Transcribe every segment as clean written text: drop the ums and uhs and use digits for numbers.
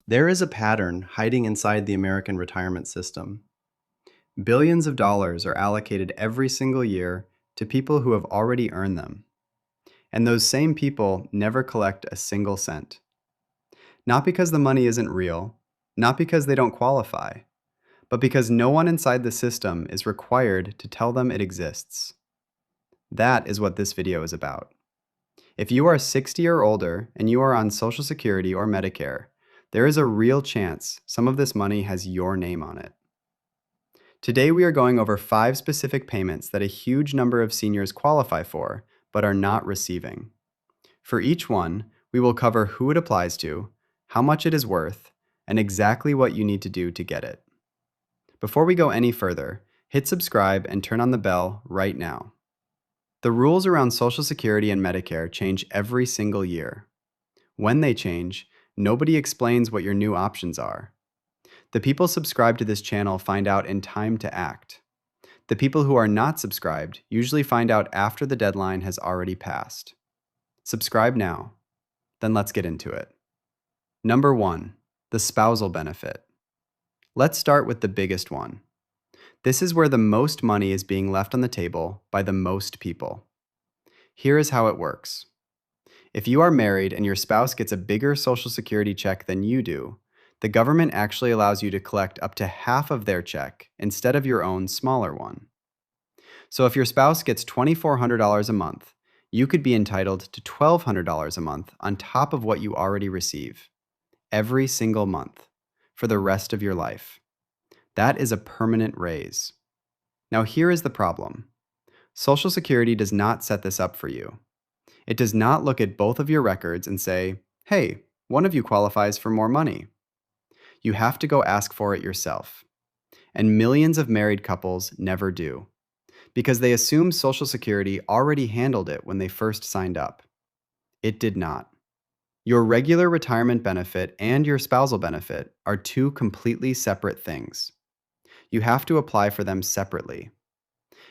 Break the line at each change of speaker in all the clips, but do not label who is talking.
There is a pattern hiding inside the American retirement system. Billions of dollars are allocated every single year to people who have already earned them. And those same people never collect a single cent. Not because the money isn't real, not because they don't qualify, but because no one inside the system is required to tell them it exists. That is what this video is about. If you are 60 or older and you are on Social Security or Medicare, there is a real chance some of this money has your name on it. Today we are going over 5 specific payments that a huge number of seniors qualify for, but are not receiving. For each one, we will cover who it applies to, how much it is worth, and exactly what you need to do to get it. Before we go any further, hit subscribe and turn on the bell right now. The rules around Social Security and Medicare change every single year. When they change, nobody explains what your new options are. The people subscribed to this channel find out in time to act. The people who are not subscribed usually find out after the deadline has already passed. Subscribe now. Then let's get into it. Number 1, the spousal benefit. Let's start with the biggest one. This is where the most money is being left on the table by the most people. Here is how it works. If you are married and your spouse gets a bigger Social Security check than you do, the government actually allows you to collect up to half of their check instead of your own smaller one. So if your spouse gets $2,400 a month, you could be entitled to $1,200 a month on top of what you already receive, every single month, for the rest of your life. That is a permanent raise. Now here is the problem. Social Security does not set this up for you. It does not look at both of your records and say, hey, one of you qualifies for more money. You have to go ask for it yourself. And millions of married couples never do, because they assume Social Security already handled it when they first signed up. It did not. Your regular retirement benefit and your spousal benefit are two completely separate things. You have to apply for them separately.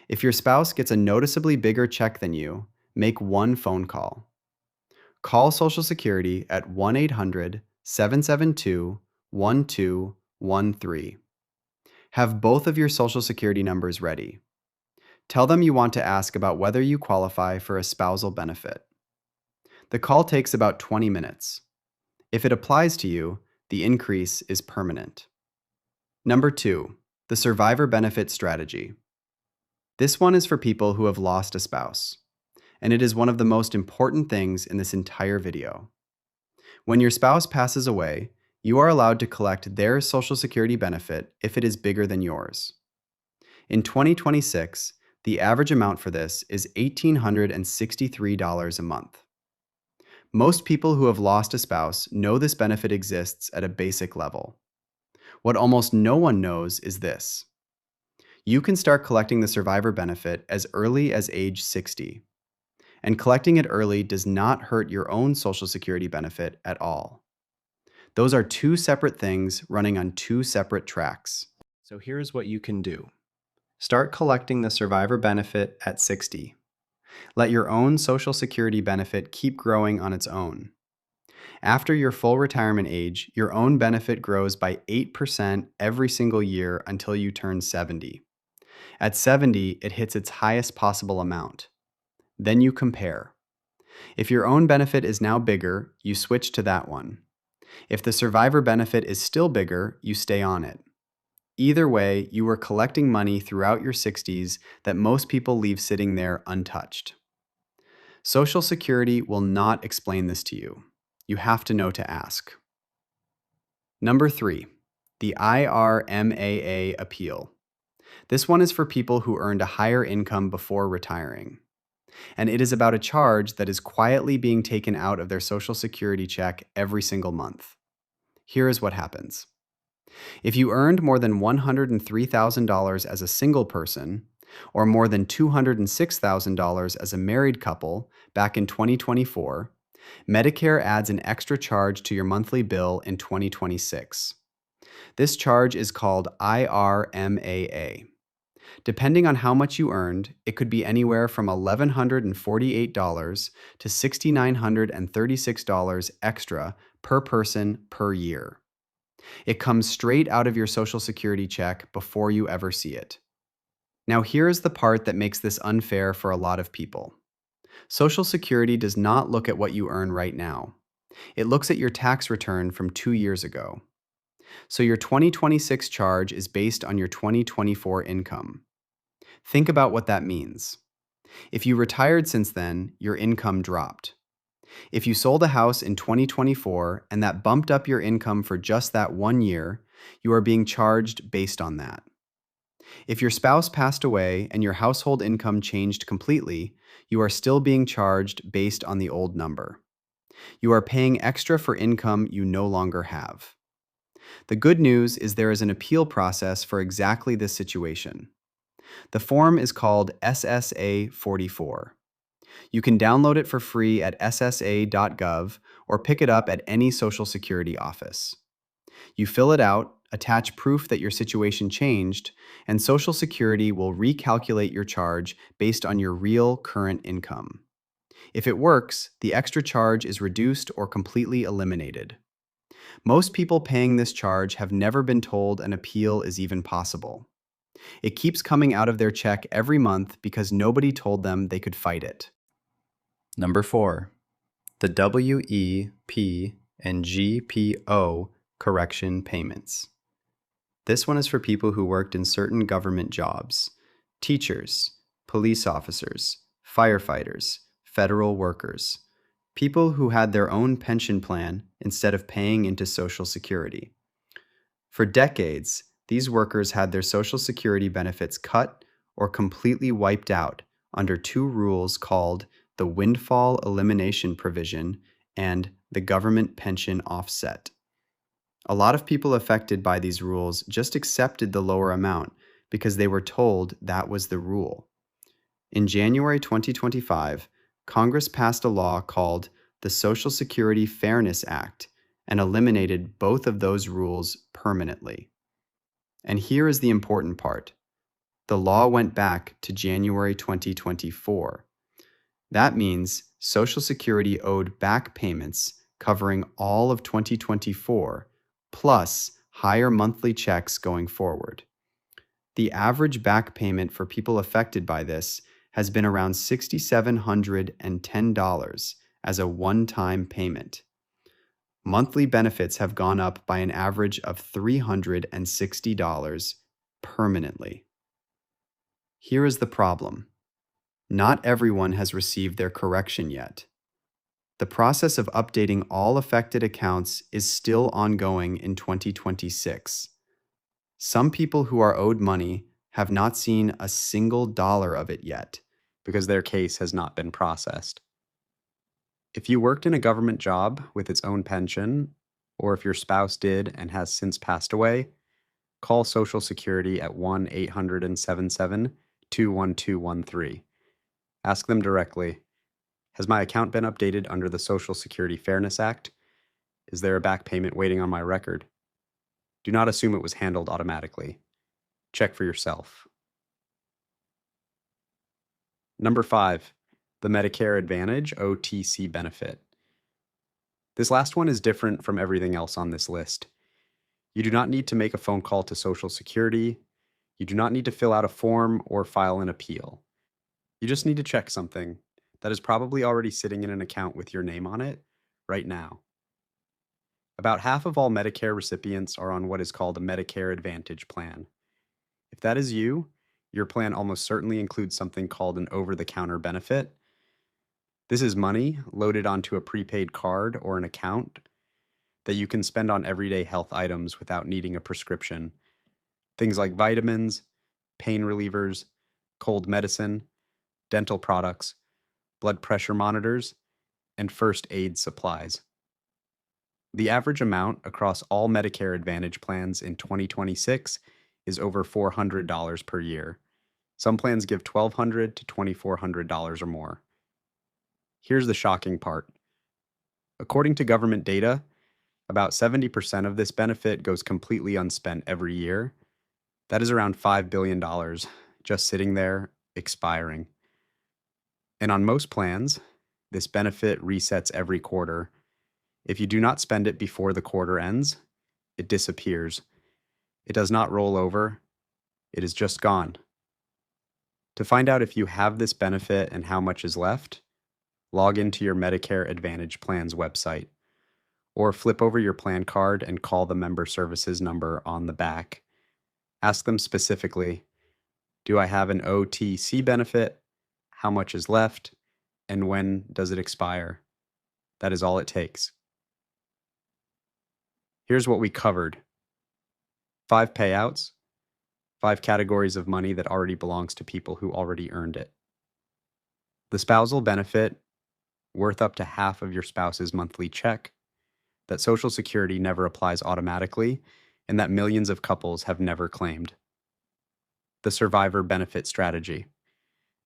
If your spouse gets a noticeably bigger check than you, make one phone call. Call Social Security at 1-800-772-1213. Have both of your Social Security numbers ready. Tell them you want to ask about whether you qualify for a spousal benefit. The call takes about 20 minutes. If it applies to you, the increase is permanent. Number 2, the survivor benefit strategy. This one is for people who have lost a spouse, and it is one of the most important things in this entire video. When your spouse passes away, you are allowed to collect their Social Security benefit if it is bigger than yours. In 2026, the average amount for this is $1,863 a month. Most people who have lost a spouse know this benefit exists at a basic level. What almost no one knows is this. You can start collecting the survivor benefit as early as age 60. And collecting it early does not hurt your own Social Security benefit at all. Those are two separate things running on two separate tracks. So here's what you can do. Start collecting the survivor benefit at 60. Let your own Social Security benefit keep growing on its own. After your full retirement age, your own benefit grows by 8% every single year until you turn 70. At 70, it hits its highest possible amount. Then you compare. If your own benefit is now bigger, you switch to that one. If the survivor benefit is still bigger, you stay on it. Either way, you are collecting money throughout your 60s that most people leave sitting there untouched. Social Security will not explain this to you. You have to know to ask. Number 3, the IRMAA appeal. This one is for people who earned a higher income before retiring. And it is about a charge that is quietly being taken out of their Social Security check every single month. Here is what happens. If you earned more than $103,000 as a single person, or more than $206,000 as a married couple back in 2024, Medicare adds an extra charge to your monthly bill in 2026. This charge is called IRMAA. Depending on how much you earned, it could be anywhere from $1,148 to $6,936 extra per person per year. It comes straight out of your Social Security check before you ever see it. Now, here is the part that makes this unfair for a lot of people. Social Security does not look at what you earn right now. It looks at your tax return from 2 years ago. So your 2026 charge is based on your 2024 income. Think about what that means. If you retired since then, your income dropped. If you sold a house in 2024 and that bumped up your income for just that 1 year, you are being charged based on that. If your spouse passed away and your household income changed completely, you are still being charged based on the old number. You are paying extra for income you no longer have. The good news is there is an appeal process for exactly this situation. The form is called SSA-44. You can download it for free at ssa.gov or pick it up at any Social Security office. You fill it out, attach proof that your situation changed, and Social Security will recalculate your charge based on your real current income. If it works, the extra charge is reduced or completely eliminated. Most people paying this charge have never been told an appeal is even possible. It keeps coming out of their check every month because nobody told them they could fight it. Number 4. The WEP and GPO correction payments. This one is for people who worked in certain government jobs: teachers, police officers, firefighters, federal workers, people who had their own pension plan instead of paying into Social Security. For decades, these workers had their Social Security benefits cut or completely wiped out under two rules called the Windfall Elimination Provision and the Government Pension Offset. A lot of people affected by these rules just accepted the lower amount because they were told that was the rule. In January 2025, Congress passed a law called the Social Security Fairness Act and eliminated both of those rules permanently. And here is the important part. The law went back to January 2024. That means Social Security owed back payments covering all of 2024, plus higher monthly checks going forward. The average back payment for people affected by this has been around $6,710 as a one-time payment. Monthly benefits have gone up by an average of $360 permanently. Here is the problem. Not everyone has received their correction yet. The process of updating all affected accounts is still ongoing in 2026. Some people who are owed money have not seen a single dollar of it yet because their case has not been processed. If you worked in a government job with its own pension, or if your spouse did and has since passed away, call Social Security at 1-800-77-21213. Ask them directly, has my account been updated under the Social Security Fairness Act? Is there a back payment waiting on my record? Do not assume it was handled automatically. Check for yourself. Number 5, the Medicare Advantage OTC benefit. This last one is different from everything else on this list. You do not need to make a phone call to Social Security. You do not need to fill out a form or file an appeal. You just need to check something that is probably already sitting in an account with your name on it right now. About half of all Medicare recipients are on what is called a Medicare Advantage plan. If that is you, your plan almost certainly includes something called an over-the-counter benefit. This is money loaded onto a prepaid card or an account that you can spend on everyday health items without needing a prescription. Things like vitamins, pain relievers, cold medicine, dental products, blood pressure monitors, and first aid supplies. The average amount across all Medicare Advantage plans in 2026 is over $400 per year. Some plans give $1,200 to $2,400 or more. Here's the shocking part. According to government data, about 70% of this benefit goes completely unspent every year. That is around $5 billion just sitting there, expiring. And on most plans, this benefit resets every quarter. If you do not spend it before the quarter ends, it disappears. It does not roll over. It is just gone. To find out if you have this benefit and how much is left, log into your Medicare Advantage plan's website, or flip over your plan card and call the member services number on the back. Ask them specifically, do I have an OTC benefit? How much is left? And when does it expire? That is all it takes. Here's what we covered. 5 payouts, 5 categories of money that already belongs to people who already earned it. The spousal benefit, worth up to half of your spouse's monthly check, that Social Security never applies automatically, and that millions of couples have never claimed. The survivor benefit strategy,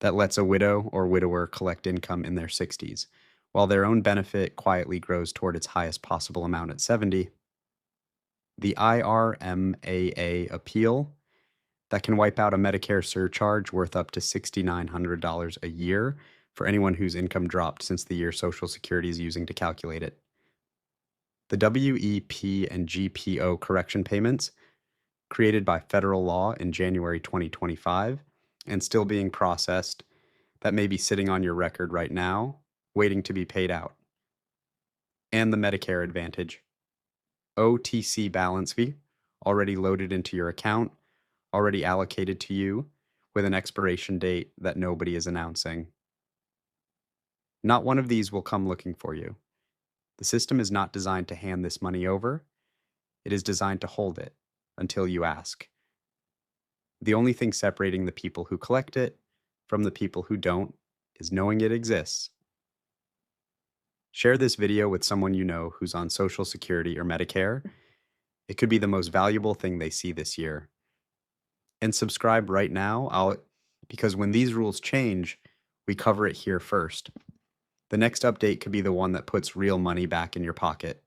that lets a widow or widower collect income in their 60s, while their own benefit quietly grows toward its highest possible amount at 70. The IRMAA appeal, that can wipe out a Medicare surcharge worth up to $6,900 a year for anyone whose income dropped since the year Social Security is using to calculate it. The WEP and GPO correction payments, created by federal law in January 2025 and still being processed, that may be sitting on your record right now, waiting to be paid out. And the Medicare Advantage. OTC balance fee, already loaded into your account, already allocated to you, with an expiration date that nobody is announcing. Not one of these will come looking for you. The system is not designed to hand this money over. It is designed to hold it until you ask. The only thing separating the people who collect it from the people who don't is knowing it exists. Share this video with someone you know who's on Social Security or Medicare. It could be the most valuable thing they see this year. And subscribe right now, because when these rules change, we cover it here first. The next update could be the one that puts real money back in your pocket.